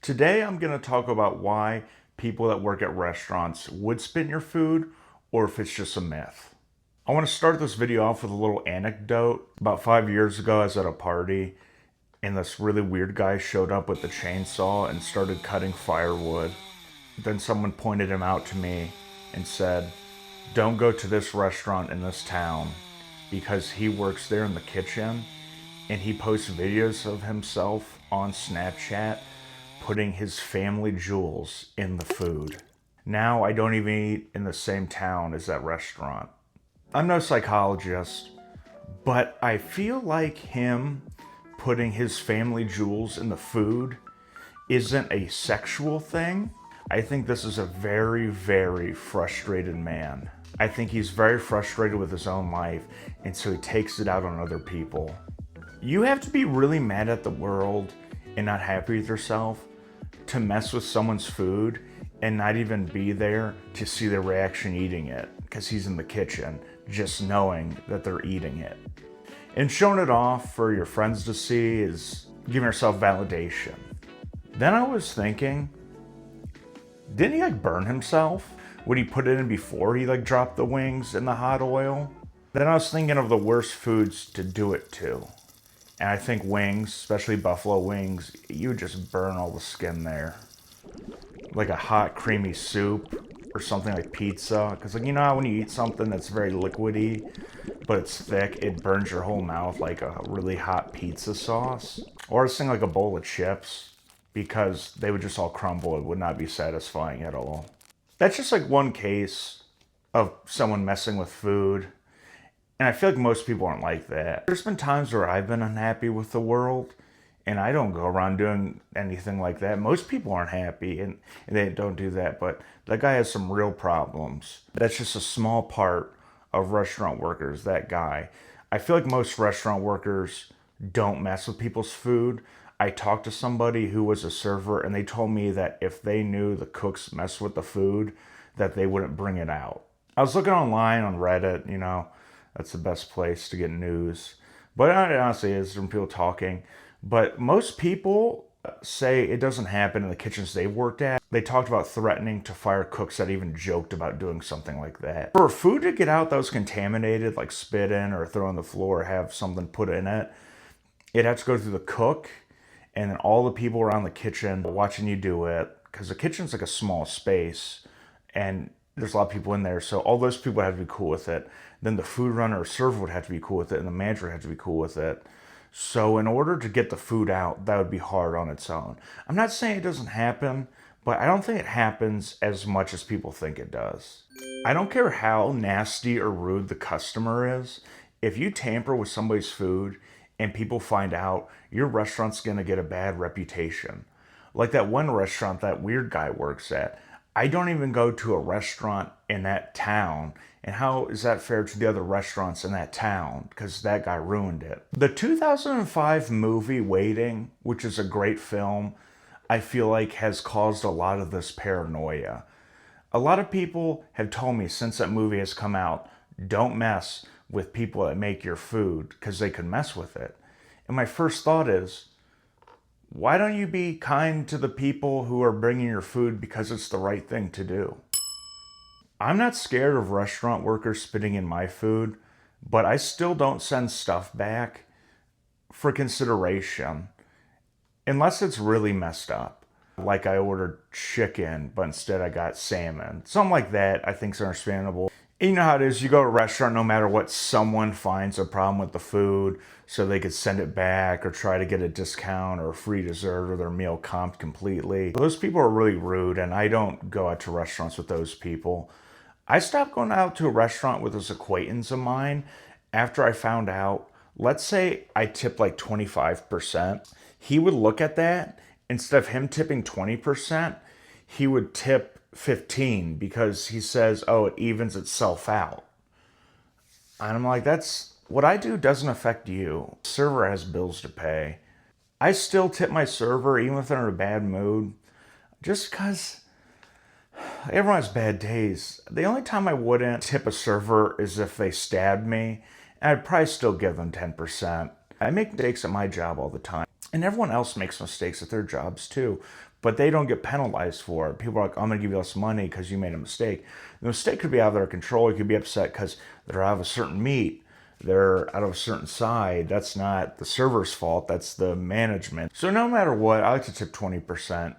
Today I'm going to talk about why people that work at restaurants would spit in your food or if it's just a myth. I want to start this video off with a little anecdote. About 5 years ago, I was at a party and this really weird guy showed up with the chainsaw and started cutting firewood. Then someone pointed him out to me and said, "Don't go to this restaurant in this town because he works there in the kitchen and he posts videos of himself on Snapchat putting his family jewels in the food." Now I don't even eat in the same town as that restaurant. I'm no psychologist, but I feel like him putting his family jewels in the food isn't a sexual thing. I think this is a very, very frustrated man. I think he's very frustrated with his own life, and so he takes it out on other people. You have to be really mad at the world and not happy with yourself to mess with someone's food and not even be there to see their reaction eating it because he's in the kitchen, just knowing that they're eating it. And showing it off for your friends to see is giving yourself validation. Then I was thinking, didn't he burn himself? Would he put it in before he dropped the wings in the hot oil? Then I was thinking of the worst foods to do it to. And I think wings, especially buffalo wings, you would just burn all the skin there. Like a hot creamy soup or something like pizza. Because you know how when you eat something that's very liquidy, but it's thick, it burns your whole mouth like a really hot pizza sauce. Or something like a bowl of chips, because they would just all crumble. It would not be satisfying at all. That's just one case of someone messing with food. And I feel like most people aren't like that. There's been times where I've been unhappy with the world, and I don't go around doing anything like that. Most people aren't happy, and they don't do that. But that guy has some real problems. That's just a small part of restaurant workers, that guy. I feel like most restaurant workers don't mess with people's food. I talked to somebody who was a server, and they told me that if they knew the cooks messed with the food, that they wouldn't bring it out. I was looking online on Reddit, that's the best place to get news. But it honestly is from people talking. But most people say it doesn't happen in the kitchens they've worked at. They talked about threatening to fire cooks that even joked about doing something like that. For food to get out that was contaminated, like spit in or throw on the floor or have something put in it, it'd have to go through the cook and then all the people around the kitchen watching you do it. Because the kitchen's like a small space and there's a lot of people in there, so all those people have to be cool with it. Then the food runner or server would have to be cool with it, and the manager would have to be cool with it. So in order to get the food out, that would be hard on its own. I'm not saying it doesn't happen, but I don't think it happens as much as people think it does. I don't care how nasty or rude the customer is. If you tamper with somebody's food and people find out, your restaurant's gonna get a bad reputation. Like that one restaurant that weird guy works at. I don't even go to a restaurant in that town. And how is that fair to the other restaurants in that town? Because that guy ruined it. The 2005 movie Waiting, which is a great film, I feel like has caused a lot of this paranoia. A lot of people have told me since that movie has come out, don't mess with people that make your food because they could mess with it. And my first thought is, why don't you be kind to the people who are bringing your food because it's the right thing to do? I'm not scared of restaurant workers spitting in my food, but I still don't send stuff back for consideration unless it's really messed up. Like I ordered chicken, but instead I got salmon. Something like that I think is understandable. You know how it is, you go to a restaurant, no matter what, someone finds a problem with the food so they could send it back or try to get a discount or a free dessert or their meal comped completely. Those people are really rude, and I don't go out to restaurants with those people. I stopped going out to a restaurant with this acquaintance of mine after I found out, let's say I tipped 25%. He would look at that, instead of him tipping 20%, he would tip 15 because he says, oh, it evens itself out. And I'm like, that's what I do doesn't affect you. Server has bills to pay. I still tip my server even if they're in a bad mood, just because everyone has bad days. The only time I wouldn't tip a server is if they stabbed me, and I'd probably still give them 10%. I make mistakes at my job all the time. And everyone else makes mistakes at their jobs too, but they don't get penalized for it. People are like, I'm going to give you less money because you made a mistake. The mistake could be out of their control. You could be upset because they're out of a certain meat. They're out of a certain side. That's not the server's fault. That's the management. So no matter what, I like to tip 20%.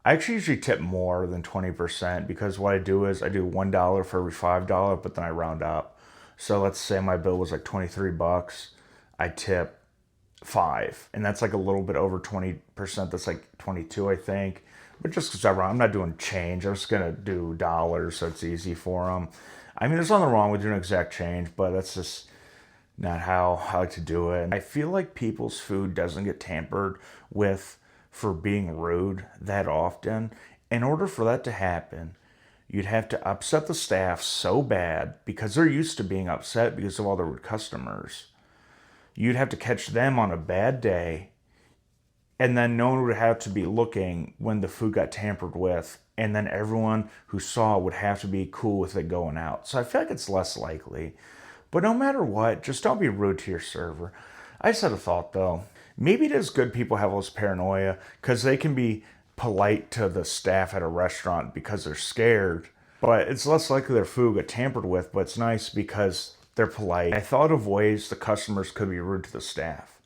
I actually usually tip more than 20% because what I do is I do $1 for every $5, but then I round up. So let's say my bill was like 23 bucks. I tip 5, and that's like a little bit over 20%. That's like 22, I think. But just because I'm not doing change, I'm just gonna do dollars so it's easy for them. I mean, there's nothing wrong with doing exact change, but that's just not how I like to do it. I feel like people's food doesn't get tampered with for being rude that often. In order for that to happen, you'd have to upset the staff so bad because they're used to being upset because of all the rude customers. You'd have to catch them on a bad day, and then no one would have to be looking when the food got tampered with, and then everyone who saw it would have to be cool with it going out. So I feel like it's less likely. But no matter what, just don't be rude to your server. I just had a thought though. Maybe it is good people have less paranoia because they can be polite to the staff at a restaurant because they're scared. But it's less likely their food got tampered with, but it's nice because they're polite. I thought of ways the customers could be rude to the staff,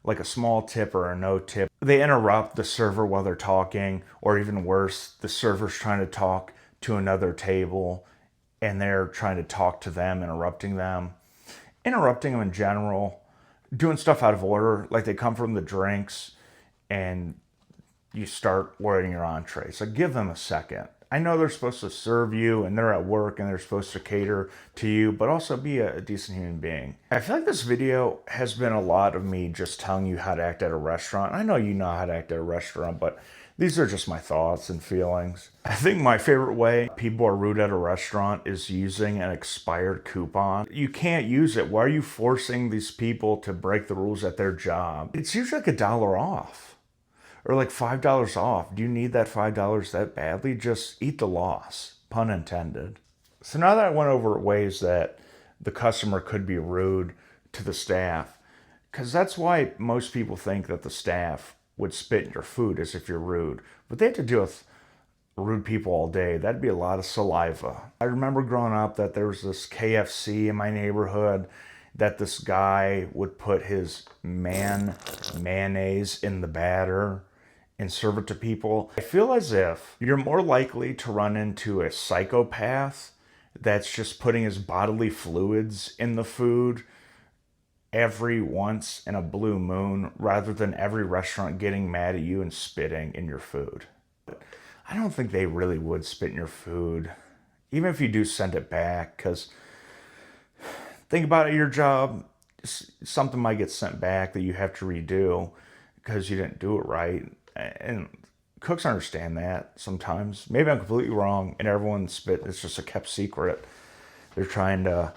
like a small tip or a no tip. They interrupt the server while they're talking, or even worse, the server's trying to talk to another table and they're trying to talk to them, interrupting them. Interrupting them in general, doing stuff out of order, like they come from the drinks and you start ordering your entree. So give them a second. I know they're supposed to serve you and they're at work and they're supposed to cater to you, but also be a decent human being. I feel like this video has been a lot of me just telling you how to act at a restaurant. I know you know how to act at a restaurant, but these are just my thoughts and feelings. I think my favorite way people are rude at a restaurant is using an expired coupon. You can't use it. Why are you forcing these people to break the rules at their job? It's usually like $1 off or like $5 off. Do you need that $5 that badly? Just eat the loss, pun intended. So now that I went over ways that the customer could be rude to the staff, because that's why most people think that the staff would spit in your food as if you're rude. But they have to deal with rude people all day. That'd be a lot of saliva. I remember growing up that there was this KFC in my neighborhood that this guy would put his mayonnaise in the batter and serve it to people. I feel as if you're more likely to run into a psychopath that's just putting his bodily fluids in the food every once in a blue moon rather than every restaurant getting mad at you and spitting in your food. I don't think they really would spit in your food, even if you do send it back, because think about it, your job, something might get sent back that you have to redo because you didn't do it right. And cooks understand that sometimes. Maybe I'm completely wrong and everyone spit, it's just a kept secret. They're trying to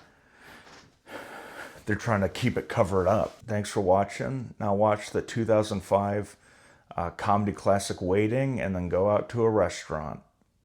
keep it covered up. Thanks for watching. Now watch the 2005 comedy classic Waiting and then go out to a restaurant.